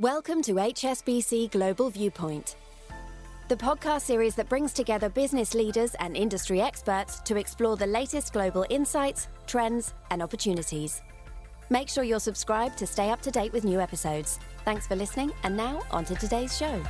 Welcome to HSBC Global Viewpoint, the podcast series that brings together business leaders and industry experts to explore the latest global insights, trends, and opportunities. Make sure you're subscribed to stay up to date with new episodes. Thanks for listening, and now on to today's show.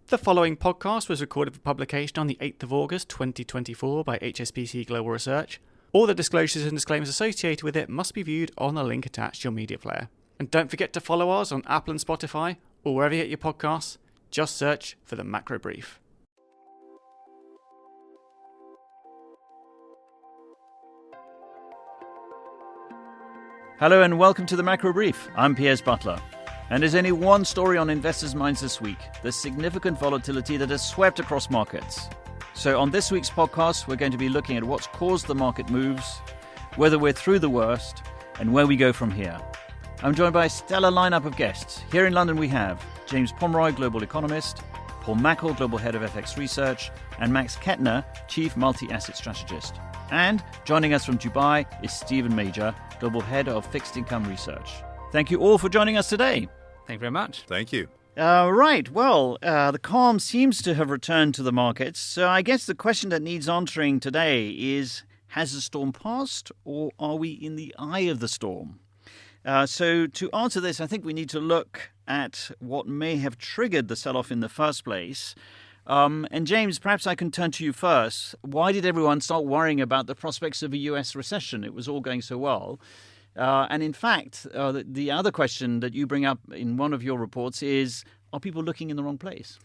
The following podcast was recorded for publication on the 8th of August 2024 by HSBC Global Research. All the disclosures and disclaimers associated with it must be viewed on the link attached to your media player. And don't forget to follow us on Apple and Spotify, or wherever you get your podcasts. Just search for the Macro Brief. Hello and welcome to the Macro Brief. I'm Piers Butler. And there's only one story on investors' minds this week: the significant volatility that has swept across markets. So on this week's podcast, we're going to be looking at what's caused the market moves, whether we're through the worst, and where we go from here. I'm joined by a stellar lineup of guests. Here in London we have James Pomeroy, Global Economist, Paul Mackel, Global Head of FX Research, and Max Kettner, Chief Multi-Asset Strategist. And joining us from Dubai is Stephen Major, Global Head of Fixed Income Research. Thank you all for joining us today. Thank you very much. Thank you. Right. Well, the calm seems to have returned to the markets. So I guess the question that needs answering today is, has the storm passed, or are we in the eye of the storm? So to answer this, I think we need to look at what may have triggered the sell-off in the first place. And James, perhaps I can turn to you first. Why did everyone start worrying about the prospects of a US recession? It was all going so well. And in fact, the other question that you bring up in one of your reports is, are people looking in the wrong place?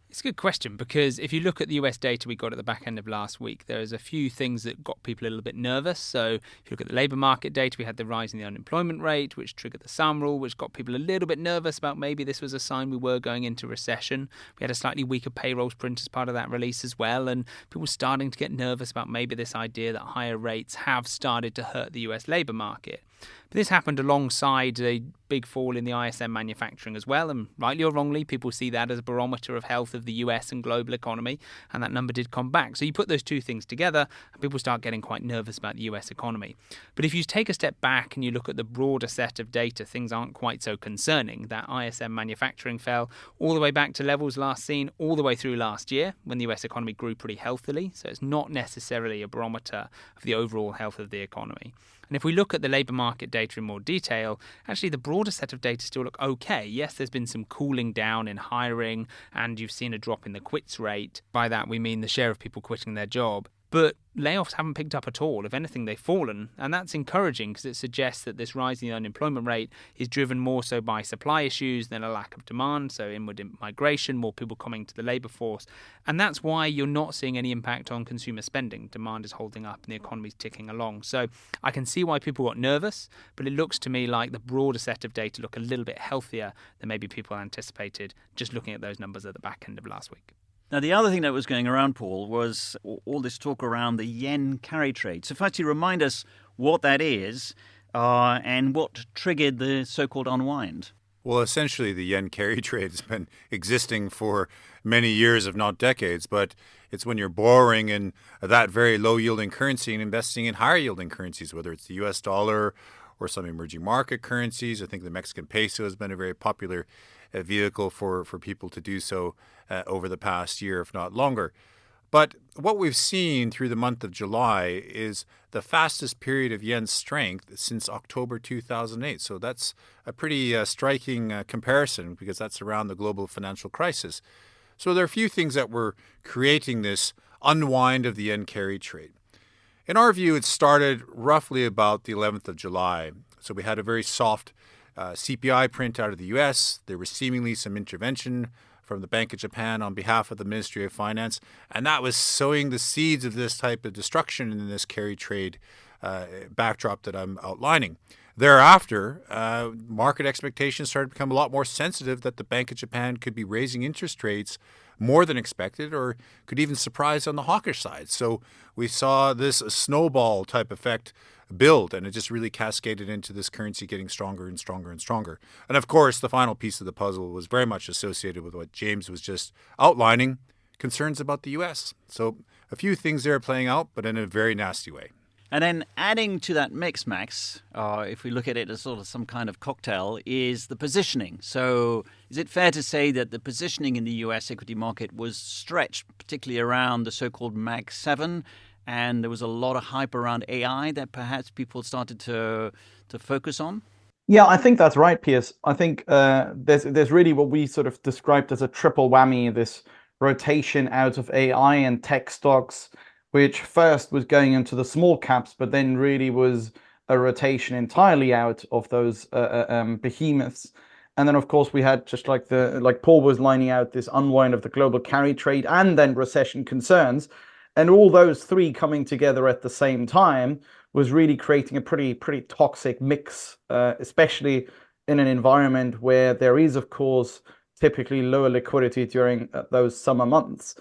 It's a good question, because if you look at the US data we got at the back end of last week, there's a few things that got people a little bit nervous. So if you look at the labour market data, we had the rise in the unemployment rate, which triggered the SUM rule, which got people a little bit nervous about maybe this was a sign we were going into recession. We had a slightly weaker payrolls print as part of that release as well, and people were starting to get nervous about maybe this idea that higher rates have started to hurt the US labour market. But this happened alongside a big fall in the ISM manufacturing as well, and rightly or wrongly, people see that as a barometer of health of the US and global economy, and that number did come back. So you put those two things together, and people start getting quite nervous about the US economy. But if you take a step back and you look at the broader set of data, things aren't quite so concerning. That ISM manufacturing fell all the way back to levels last seen all the way through last year, when the US economy grew pretty healthily, so it's not necessarily a barometer of the overall health of the economy. And if we look at the labour market data in more detail, actually the broader set of data still look okay. Yes, there's been some cooling down in hiring, and you've seen a drop in the quits rate. By that we mean the share of people quitting their job. But layoffs haven't picked up at all. If anything, they've fallen. And that's encouraging, because it suggests that this rise in the unemployment rate is driven more so by supply issues than a lack of demand. So inward migration, more people coming to the labour force. And that's why you're not seeing any impact on consumer spending. Demand is holding up and the economy's ticking along. So I can see why people got nervous, but it looks to me like the broader set of data look a little bit healthier than maybe people anticipated, just looking at those numbers at the back end of last week. Now, the other thing that was going around, Paul, was all this talk around the yen carry trade. So firstly, remind us what that is and what triggered the so-called unwind. Well, essentially, the yen carry trade has been existing for many years, if not decades, but it's when you're borrowing in that very low-yielding currency and investing in higher-yielding currencies, whether it's the US dollar or some emerging market currencies. I think the Mexican peso has been a very popular vehicle for people to do so over the past year, if not longer. But what we've seen through the month of July is the fastest period of yen strength since October 2008. So that's a pretty striking comparison, because that's around the global financial crisis. So there are a few things that were creating this unwind of the yen carry trade. In our view, it started roughly about the 11th of July. So we had a very soft CPI print out of the US. There was seemingly some intervention from the Bank of Japan on behalf of the Ministry of Finance, and that was sowing the seeds of this type of destruction in this carry trade backdrop that I'm outlining. Thereafter, market expectations started to become a lot more sensitive that the Bank of Japan could be raising interest rates more than expected, or could even surprise on the hawkish side. So we saw this snowball type effect build, and it just really cascaded into this currency getting stronger and stronger and stronger. And of course, the final piece of the puzzle was very much associated with what James was just outlining, concerns about the US. So a few things there playing out, but in a very nasty way. And then adding to that mix, Max, if we look at it as sort of some kind of cocktail, is the positioning. So is it fair to say that the positioning in the US equity market was stretched, particularly around the so-called Mag 7, and there was a lot of hype around AI that perhaps people started to focus on? Yeah, I think that's right, Piers. I think there's really what we sort of described as a triple whammy, this rotation out of AI and tech stocks, which first was going into the small caps, but then really was a rotation entirely out of those behemoths. And then, of course, we had just like Paul was lining out, this unwind of the global carry trade and then recession concerns. And all those three coming together at the same time was really creating a pretty toxic mix, especially in an environment where there is, of course, typically lower liquidity during those summer months.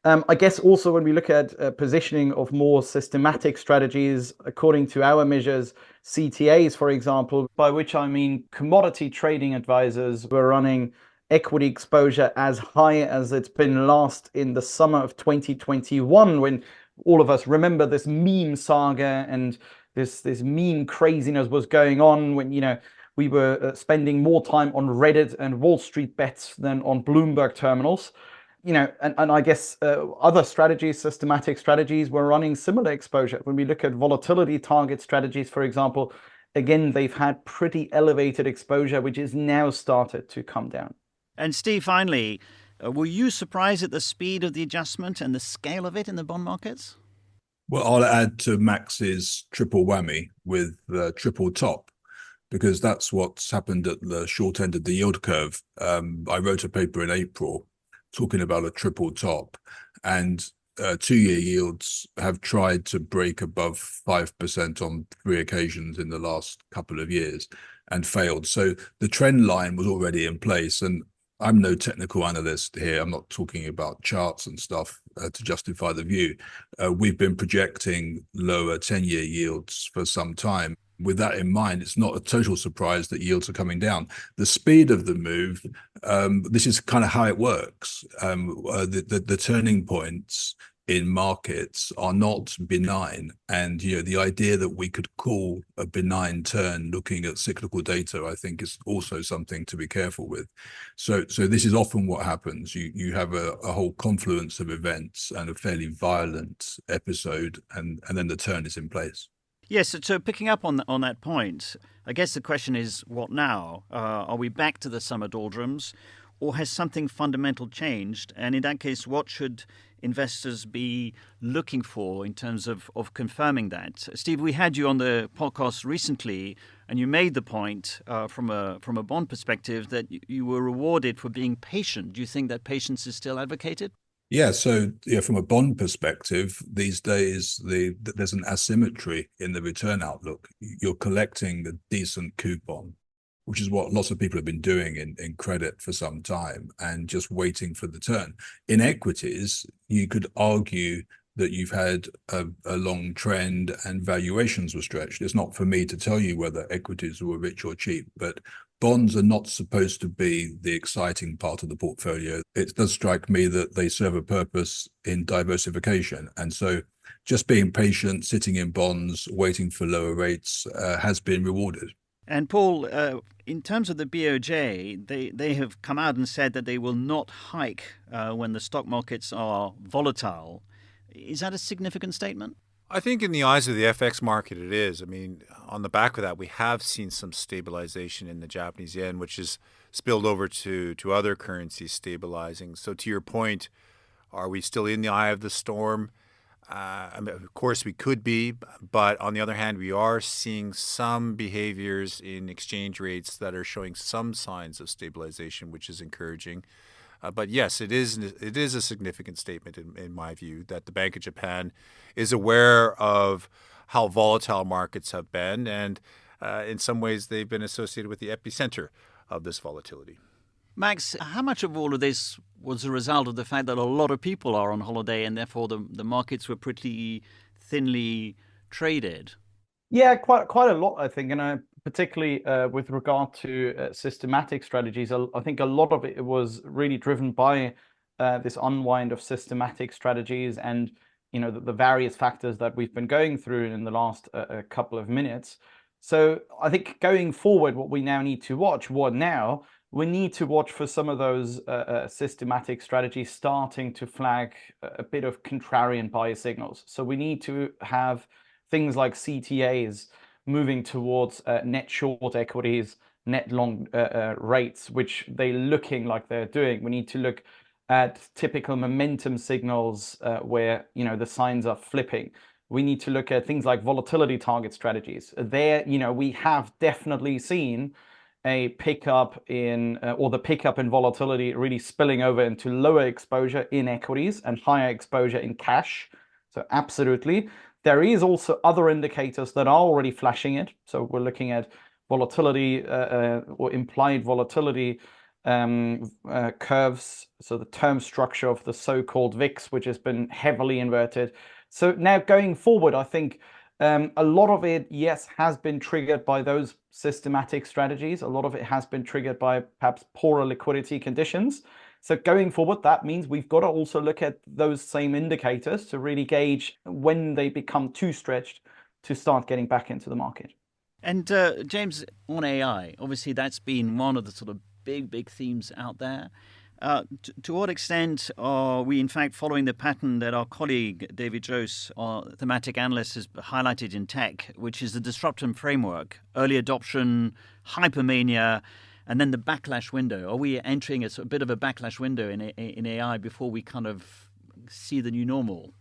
I guess also when we look at positioning of more systematic strategies, according to our measures, CTAs, for example, by which I mean commodity trading advisors were running equity exposure as high as it's been last in the summer of 2021, when all of us remember this meme saga and this meme craziness was going on when, we were spending more time on Reddit and Wall Street bets than on Bloomberg terminals. And I guess other strategies, systematic strategies, were running similar exposure. When we look at volatility target strategies, for example, again, they've had pretty elevated exposure, which is now started to come down. And Steve, finally, were you surprised at the speed of the adjustment and the scale of it in the bond markets? Well, I'll add to Max's triple whammy with triple top, because that's what's happened at the short end of the yield curve. I wrote a paper in April talking about a triple top, and 2-year yields have tried to break above 5% on 3 occasions in the last couple of years and failed. So the trend line was already in place, and I'm no technical analyst here. I'm not talking about charts and stuff to justify the view. We've been projecting lower 10-year yields for some time. With that in mind, it's not a total surprise that yields are coming down. The speed of the move, this is kind of how it works. The turning points in markets are not benign. And, the idea that we could call a benign turn looking at cyclical data, I think is also something to be careful with. So this is often what happens. You have a whole confluence of events and a fairly violent episode, and then the turn is in place. Yes, so picking up on that point, I guess the question is, what now? Are we back to the summer doldrums, or has something fundamental changed? And in that case, what should investors be looking for in terms of confirming that? Steve, we had you on the podcast recently, and you made the point from a bond perspective that you were rewarded for being patient. Do you think that patience is still advocated? Yeah, so from a bond perspective, these days there's an asymmetry in the return outlook. You're collecting a decent coupon, which is what lots of people have been doing in credit for some time, and just waiting for the turn. In equities, you could argue that you've had a long trend and valuations were stretched. It's not for me to tell you whether equities were rich or cheap, but bonds are not supposed to be the exciting part of the portfolio. It does strike me that they serve a purpose in diversification. And so just being patient, sitting in bonds, waiting for lower rates has been rewarded. And Paul, in terms of the BOJ, they have come out and said that they will not hike when the stock markets are volatile. Is that a significant statement? I think in the eyes of the FX market, it is. I mean, on the back of that, we have seen some stabilization in the Japanese yen, which has spilled over to other currencies stabilizing. So to your point, are we still in the eye of the storm? I mean, of course, we could be. But on the other hand, we are seeing some behaviors in exchange rates that are showing some signs of stabilization, which is encouraging. But yes, it is a significant statement in my view that the Bank of Japan is aware of how volatile markets have been, and in some ways they've been associated with the epicenter of this volatility. Max, how much of all of this was a result of the fact that a lot of people are on holiday and therefore the markets were pretty thinly traded? Yeah, quite a lot, I think, and particularly with regard to systematic strategies. I think a lot of it was really driven by this unwind of systematic strategies, and the various factors that we've been going through in the last couple of minutes. So I think going forward, what we now need to watch, we need to watch for some of those systematic strategies starting to flag a bit of contrarian buyer signals. So we need to have things like CTAs moving towards net short equities, net long rates, which they're looking like they're doing. We need to look at typical momentum signals where the signs are flipping. We need to look at things like volatility target strategies. There, we have definitely seen a pickup in the pickup in volatility really spilling over into lower exposure in equities and higher exposure in cash. So absolutely. There is also other indicators that are already flashing it. So we're looking at volatility or implied volatility curves. So the term structure of the so-called VIX, which has been heavily inverted. So now going forward, I think a lot of it, yes, has been triggered by those systematic strategies. A lot of it has been triggered by perhaps poorer liquidity conditions. So going forward, that means we've got to also look at those same indicators to really gauge when they become too stretched to start getting back into the market. And James, on AI, obviously that's been one of the sort of big themes out there. To what extent are we, in fact, following the pattern that our colleague David Jose, our thematic analyst, has highlighted in tech, which is the disruption framework, early adoption, hypermania, and then the backlash window? Are we entering a sort of bit of a backlash window in AI before we kind of see the new normal?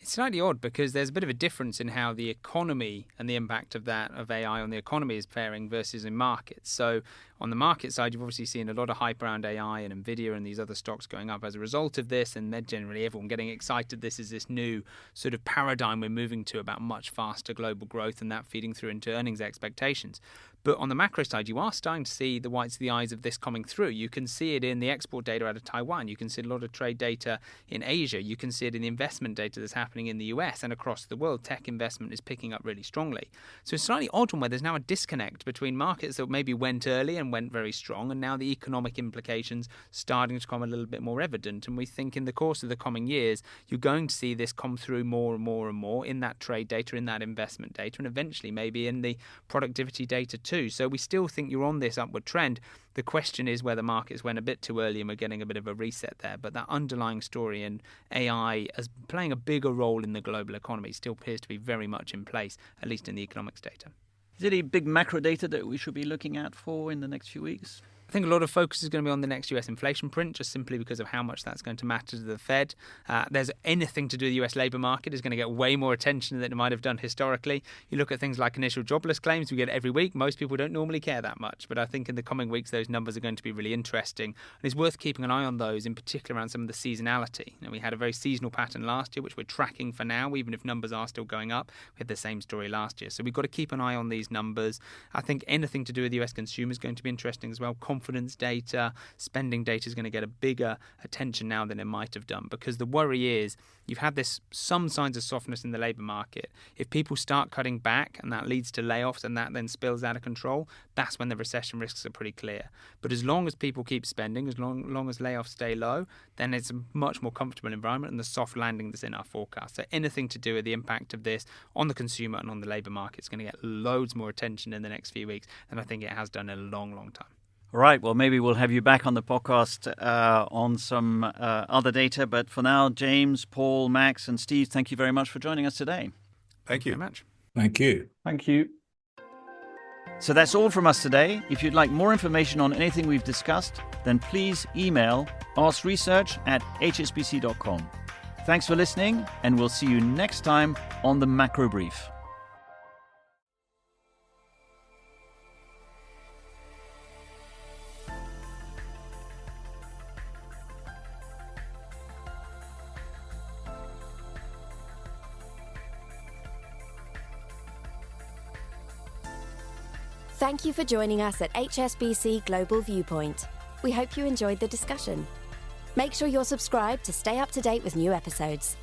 It's slightly odd because there's a bit of a difference in how the economy and the impact of AI on the economy is faring versus in markets. So on the market side, you've obviously seen a lot of hype around AI and Nvidia and these other stocks going up as a result of this, and then generally everyone getting excited. This is this new sort of paradigm we're moving to about much faster global growth, and that feeding through into earnings expectations. But on the macro side, you are starting to see the whites of the eyes of this coming through. You can see it in the export data out of Taiwan. You can see a lot of trade data in Asia. You can see it in the investment data that's happening in the US and across the world. Tech investment is picking up really strongly. So it's slightly odd one where there's now a disconnect between markets that maybe went early and went very strong, and now the economic implications starting to become a little bit more evident. And we think in the course of the coming years, you're going to see this come through more and more and more in that trade data, in that investment data, and eventually maybe in the productivity data too. So we still think you're on this upward trend. The question is whether markets went a bit too early and we're getting a bit of a reset there. But that underlying story and AI as playing a bigger role in the global economy still appears to be very much in place, at least in the economics data. Is there any big macro data that we should be looking out for in the next few weeks? I think a lot of focus is going to be on the next US inflation print, just simply because of how much that's going to matter to the Fed. There's anything to do with the US labour market is going to get way more attention than it might have done historically. You look at things like initial jobless claims we get every week. Most people don't normally care that much, but I think in the coming weeks those numbers are going to be really interesting. And it's worth keeping an eye on those, in particular around some of the seasonality. We had a very seasonal pattern last year, which we're tracking for now, even if numbers are still going up. We had the same story last year. So we've got to keep an eye on these numbers. I think anything to do with the US consumer is going to be interesting as well. Confidence data, spending data is going to get a bigger attention now than it might have done, because the worry is you've had some signs of softness in the labour market. If people start cutting back and that leads to layoffs and that then spills out of control, that's when the recession risks are pretty clear. But as long as people keep spending, as long as layoffs stay low, then it's a much more comfortable environment and the soft landing that's in our forecast. So anything to do with the impact of this on the consumer and on the labour market is going to get loads more attention in the next few weeks than I think it has done in a long, long time. All right, well, maybe we'll have you back on the podcast on some other data. But for now, James, Paul, Max, and Steve, thank you very much for joining us today. Thank you very much. Thank you. Thank you. So that's all from us today. If you'd like more information on anything we've discussed, then please email askresearch@hsbc.com. Thanks for listening, and we'll see you next time on the Macro Brief. Thank you for joining us at HSBC Global Viewpoint. We hope you enjoyed the discussion. Make sure you're subscribed to stay up to date with new episodes.